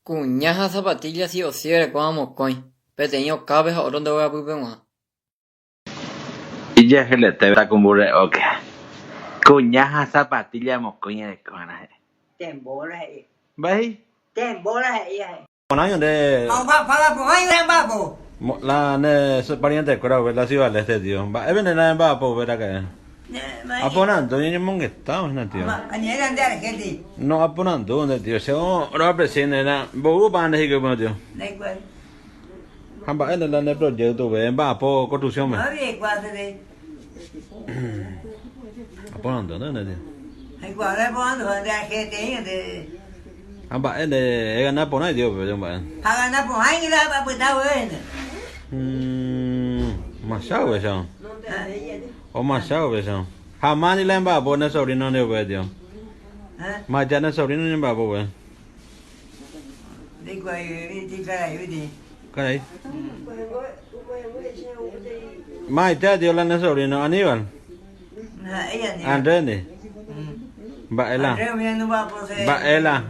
Cuñaja zapatillas y osiere como coin. Peteño cabes a donde voy a pupear. Y ya se le te va con burre, ok. Cuñaja zapatilla moscoña de cona. Tembola ahí. ¿Ves? Tembola ahí. Año de Para por ahí, papo. la pariente creo la ciudad de este tío. Va, even en la papo ver acá. Aponando, ni monge está, no tío. Añera de Argentina. No aponando, donde tío. Se ora presente na bogu pan de que bueno tío. Da igual. Hamba en la proyecto ve va po construcción me. No había cuatro de. Aponando, no tío. Hay cuatro de Argentina. Hamba en de ganar poner tío, pero va. Para ganar por ahí, la pues está bueno. Machado eso. O machado eso. Jamás ni la va poner sobrino ne ve tío. Mà cha nó sobrino ni va po ve. Da igual, đi cái này đi. Cái đấy. Mai cha tío là nó sobrino Aníbal. Ella ni. Andrés ni. Bạn là. Bạn là.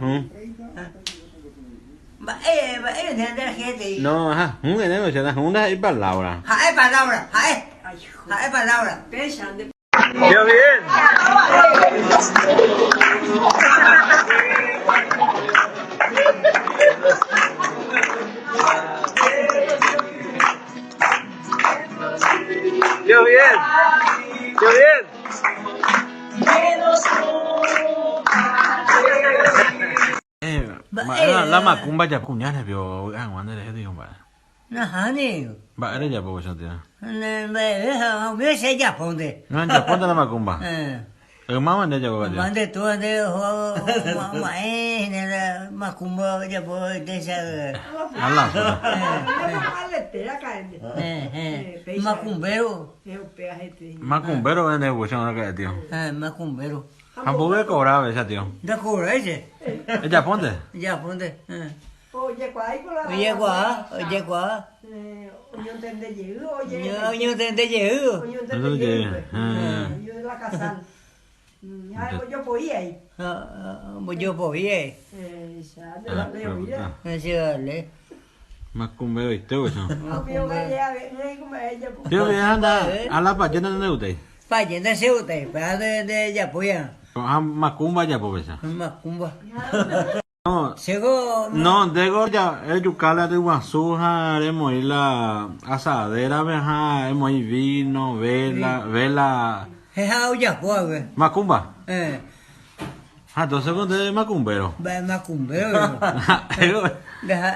Bà ấy thì đã hết thì. No, ha, không cái này mà không đã ít bắt lão rồi. Hãy bà đâu rồi, hãy bà đâu rồi. Yo bien. Yo bien. Yo bien. Mà là mà cũng bây giờ cũng nhớ là biểu ăn quán đây thì không phải. Nó hả nè. Bạn ấy giờ bao nhiêu tiền? Mẹ không biết sẽ nhập không thì. Nó giờ quán là mà cũng bà. Má mình đây giờ bao nhiêu? Mà đây tôi đây họ mày này là mà cũng bao giờ bao đây sao? Ăn lắm. Mà cũng béo. Mà cũng béo rồi này buổi sáng nó cái tiêu. Mà cũng béo. Hắn bố cái cổ ra về sao tiêu? Đã cổ đấy chứ. Ở nhà phong thế? Dạ phong thế. Oye, quá có là. Oye quá. Unión tên de dữ, Như tên để giữ. Unión tên de dữ. Như la casan. Hai có cho bối vậy. Một vô bổi vậy. Sáng là leo vậy đó. Chưa lấy. Mà cũng béo ít tiêu sao? Không biết cái gì ngay của mẹ cho. Tiêu về hắn đã, ăn lắm bà chân nó nêu đấy. Phải chuyện ta siêu tệ, phải để nhập bổi à? Còn hắn mà cũng bao giờ bao giờ? Mà cũng bao. No, Seguro. no, digo ya, yucala de guazú, haremos la asadera, hemos vino, vela. Hay hao nhập qua rồi. Macumba. Entonces con de macumbero. Macumbero.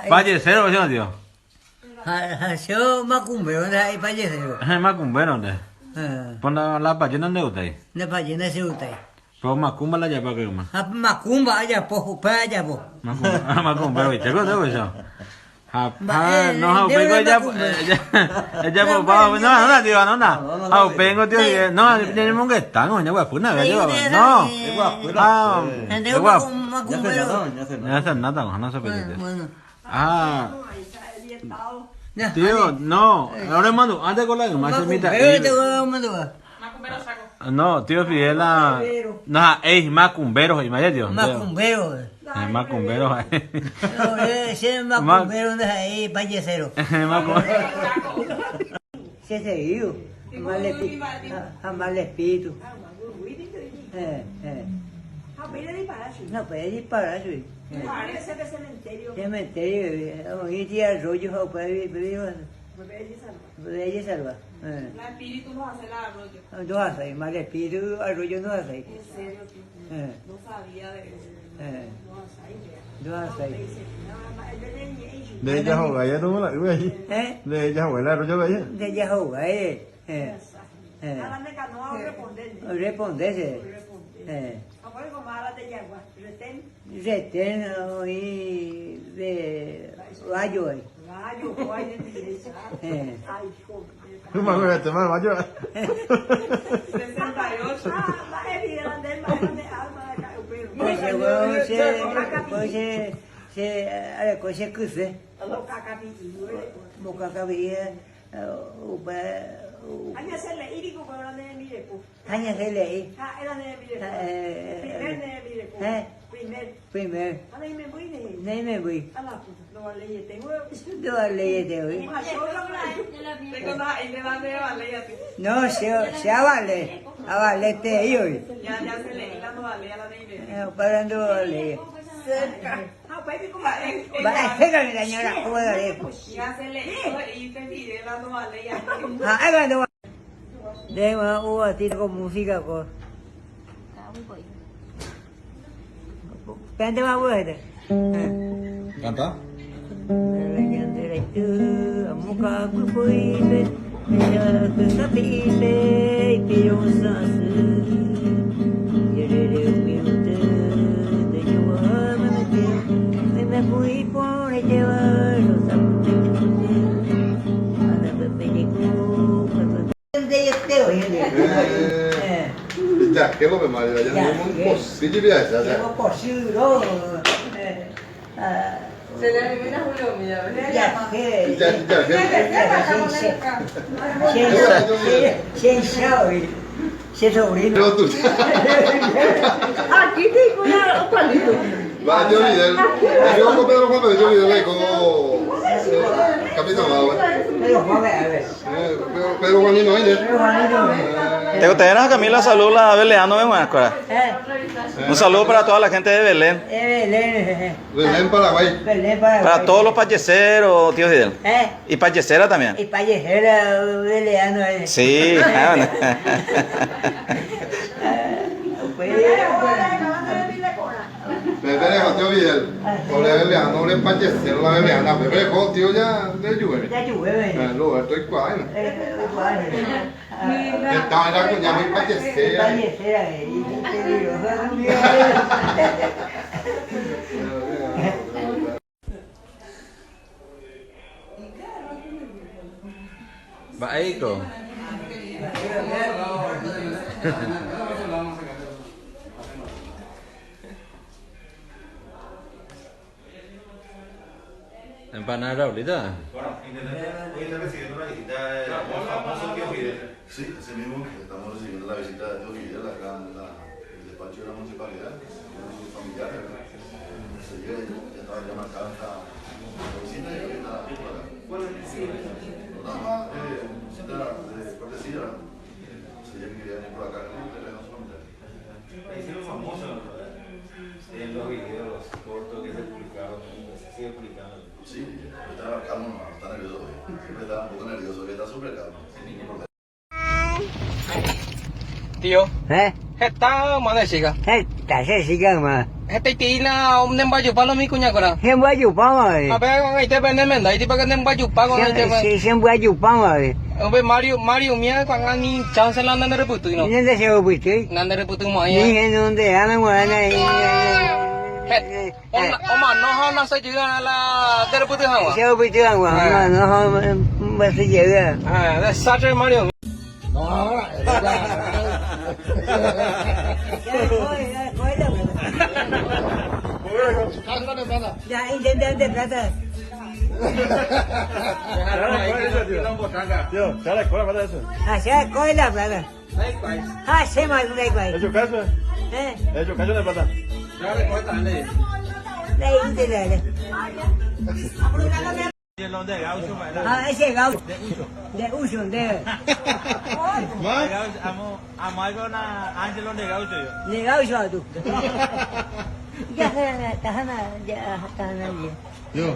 Vallecero, ¿sí o tío? Sio macumbero đây Vallecero. Macumbero, ¿no? Pon la ballena neutra. Nó phải chuyện ta siêu tệ. Pero macumba la llama que más. Macumba ya po, pa ya po. Macumbero, ¿viste? ¿Cómo te eso? No, vengo ya por favor, no, tío, no, vengo, tío, no, tenemos que estar, no, ya voy a poner, no, ya se nada, no se puede. Tío, no, ahora mando, antes con la más semita. No, tío Fidel, no, es macumbero, imagínate, Macumbero. Macumbero. Ese macumbero no es Vallecero. Se se iu. Mal espíritu. No, puede disparar, sí. Parece que cementerio. Cementerio, hoy día arroyo, puede ella salva. La espíritu nos hace la arroyo. No hace, mal espíritu, arroyo no hace. En serio, no sabía de eso. No hace. De ella juega, ya no me la güey. De ella juega, la yo güey. De ella juega, Ahora me ganó responder. Responderse. Ahora como ahora te llama, retén. Retén hoy de gallo. Gallo, guay de mi iglesia. Ay, joder. Tú me acuerdas, te mando mayor. 68. Va a ir grande, va grande, alma de acá, se cruce. Boca cabilla. Hanya se le iri con la de mi repo. Hanya se le. Era de mi repo. Primer de mi repo. Primero. Ahora me voy de. Nay me voy. A la puta, lo vale, ya tengo. Yo leí de hoy. Tengo nada, y me va a vale, ya te. No, se avale. Avale te hoy. Ya se le y la no vale, ya la de. Parando leí. Ah, pues como va. Va, pégale la señora, ¿cómo lo leí? Ya se le y te pide la no vale, ya. Ah, cuando de más hubo a ti con música con. Canta más fuerte. Canta. Muka kupuibe, ya kesapibe, pirosasu. Yerere umilde, de jawa mamete, me fui por el llevar los zapatos. Ana bebeku, de este hoy. Ya, ¿qué es lo que más? Ya no es posible ya. Llevo por siglo. Se le elimina Julio, mira. Ya, que. Se sobrino. Pero tú. Aquí tengo una palito. Va, yo líder. Yo con Pedro Juan, yo líder con Capitán Agua. Pero Juan, a ver. Pedro Juanino, ¿eh? Pero Juanito. Te gustaría Camila saluda a Belén, no me muestra. Un saludo para toda la gente de Belén, Belén, Paraguay. Belén para. para todos los payeceros, tío Fidel. Y payecera también. Y payejera Beleano. Sí, bueno. Bebé, tío Vidal. Ole, Beleano, ole, Pachecero, la Beleana. Bebé, tío, ya de llueve. Ya llueve. Lo estoy cuadrando. Estaba en la cuña muy Pachecera. Payejera, Baiko. Empanada ahorita. Bueno, hoy está recibiendo una visita del famoso tío Fidel. Sí, ese mismo, estamos recibiendo la visita de Tío Fidel acá en el despacho de la municipalidad, con sus familiares. Se llega, ya estaba ya marcada esta visita y ahorita por acá. Nada más, visita de cortesía, se llega que quería venir por acá, ¿no? Te dejamos familiar. Me hicieron famoso en los videos cortos que se publicaron, se sigue publicando. Sí, está calmo, no está nervioso hoy. Siempre está un poco nervioso, hoy está súper calmo, sin ningún problema. Tío, ¿Eh? está mana siga. Está siga mà. Este tina om nem baju palo mi kunya kora. Xem qua chụp bóng rồi. Abe ngai te ben men dai ti pa nem baju pa ko ngai te ben. Xem qua chụp bóng rồi. Abe Mario mia ko ngani chance la nan reputu no. Nên ta sẽ bị chơi. Nan reputu mo Ni ya. hẹn luôn để ăn ngoài này. Oma no ha na sa juga la reputu ha wa. Sẽ bị chơi ngoài nó không bắt sẽ giữ à. Ah, sa tre Mario. Ya intenta plata. Tío, ¿se la escuela para eso? Ah, se coi la plata. Ah, se mà đây quay. ¿Hecho caso? ¿Hecho caso de plata? Đây thế này đây. Ah, ese gao. De uso de. De gao yo tú. Ya tahana gì? Yo,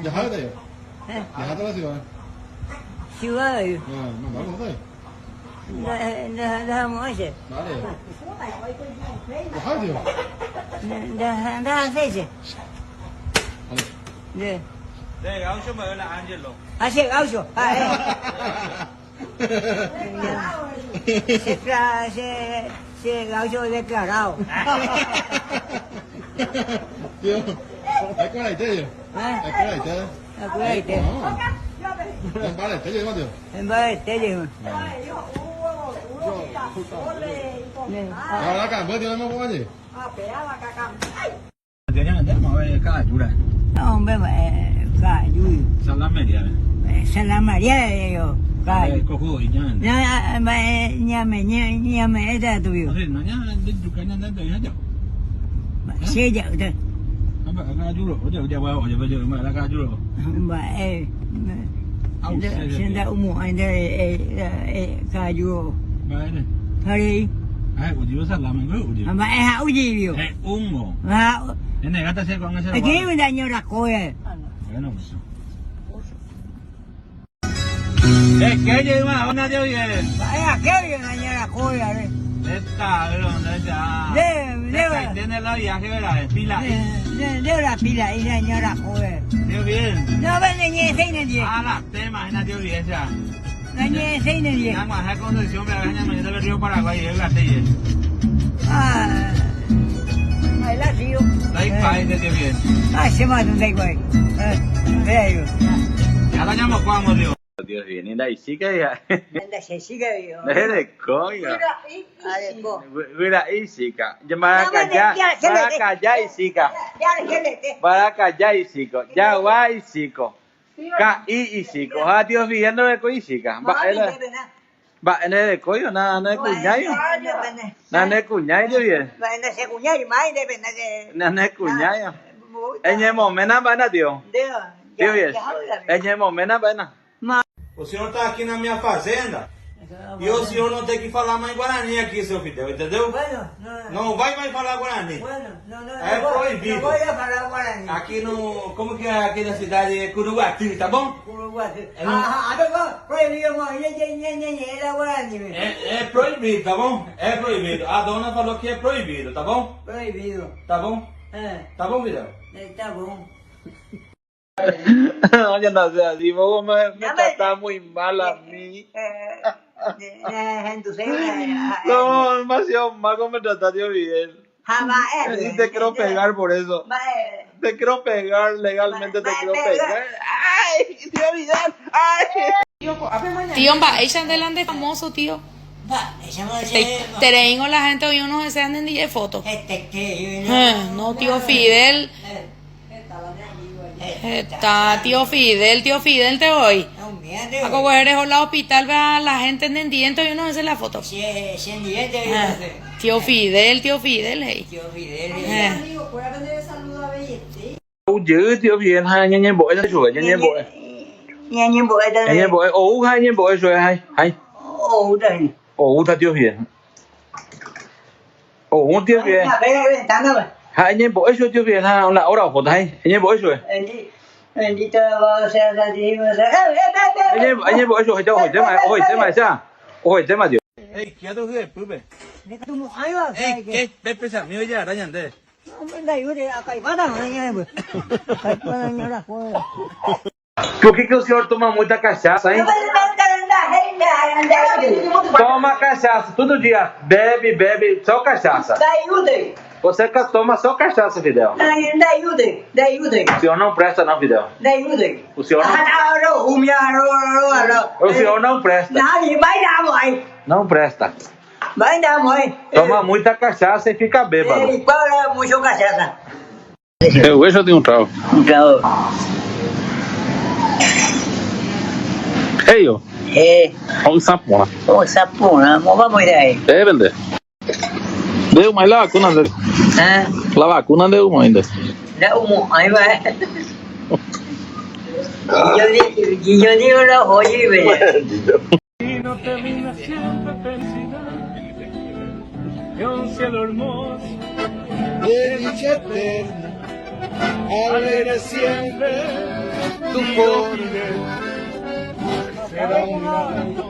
ya hay de yo. Ya hay de la ciudad. Ciudad rồi. No, vamos a ver. Da mua gì? Vale. Ya hay de yo. Da hace gì? De. 네, 가우쇼 뭐라 안젤로. Ah, se gao yo. Ah, se gao yo declarado. Yo, hay que ir de yo. Hay que ir de. Acuérdate. Vale, te llevo, tío. En vez de te Ahora acá, ¿puedes tirarme un poco allí? Hombre, cả vui. Salam Maria yo. Cả. Nhà mẹ ra tụi yo. xe dạo thôi. Apa agak dulu. Dia bawa je mai agak dulu. Bà现在我们的卡住， Baik ni. 他的 Ai uji besar lama ke uji. bà hảo gì vậy? Ungo. Hảo. Ini kata saya kau ngasih. Cái mình đang nhớ là coi. Bueno. ¿Qué lleva? ¿Una de hoy? Bà cái gì là nhớ là coi rồi. Esta, pero no es tiene la viaje, ¿verdad? Pila. Nếu là pila ấy là nhớ là coi. Dio bien. Nó vẫn là nghe thấy này gì? Ah, la tema, ina dio bien ya. Là nghe thấy này gì? Nada más, hay conducción, pero mañana del río Paraguay y el gatelle. Mày là gì? Ahí país de dio bien. Se mà không thấy quay. Đây rồi. Ya la llamo Juan, Dios. Dios viene la isica ya. Anda se sigue yo. De coño. Adeko. Mira isica. Para callar isica. Para callar isico. Ya va isico. Ca y isico. Ah, Dios viendo de coi isica. Va en de coño na na cuñayo. Na na cuñayo bien. Và nó sẽ cùng nhau mãi đây bên này. Na na cuñayo. Eñe momena bana Dios. Dios bien. Eñe momena bana. O senhor tá aqui na minha fazenda e o senhor não tem que falar mais Guarani aqui, seu Fidel, entendeu? Bueno, Não vai mais falar Guarani. bueno, no. É proibido. No voy a falar guaraní. Aqui no... Como que é aqui na cidade? Curuguati, tá bom? Proibido, era guaraní. É proibido, tá bom? É proibido. A dona falou que é proibido, tá bom? Proibido. Tá bom? Tá bom, Fidel? Está bom. Oye, no sea así, vos me tratás muy mal a mí. No, demasiado mal como me tratás, Dios bien. Y te quiero pegar por eso. Te quiero pegar, legalmente te quiero pegar. ¡Ay, Dios bien! ¡Ay! Tío, ella delante famoso, tío. Terengo la gente hoy uno se anda en DJ foto. No, tío Fidel. Está tío Fidel te voy. A coger el hospital, ve a la gente en dientes y uno hace la foto. Tío Fidel, hey. Dữ Dios bien, hai nhanh bộ ra rồi, nhanh bộ. Nhanh bộ đây. Nhanh bộ, ố hai nhanh bộ rồi hay. Ố đây. Ố ta Dios bien. Ố Dios bien. Hai nhanh bộ rồi Dios bien ha, là ố đầu của thầy. Nhanh bộ rồi. Đi tới xe ra đi mà xe. Anh bộ rồi cho hỏi thế mà sao? Hỏi thế mà Dios. Ey, ¿qué haces de pupe? Tú no hay va. Ey, ¿qué? Pepe se mío ya, dañante. Đây có thể cày bắt thằng này nghe bữa. Cày bắt nó là coi. Por que o senhor toma muita cachaça, hein? Toma cachaça todo dia. Bebe, só cachaça. Você toma só cachaça, Fidel. O senhor não presta não, Fidel. O senhor não... O senhor não presta. Não presta. Toma muita cachaça e fica bêbado. Eu hoje eu tenho um trago. Ei, ó. Olha o sapona. Sapona, vamos aí. É, vender. Deu, mas lá a vacuna deu. La vacuna deu uma ainda. Deu uma, aí vai. Yo digo la joya y ve. Y no termina siempre felicidad. Y un cielo hermoso. De dicha eterna. Alegre siempre. Tu poder. Será un milagro.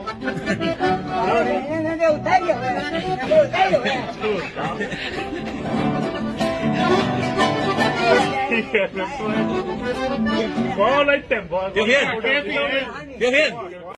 Hola, y te voy. Dios bien.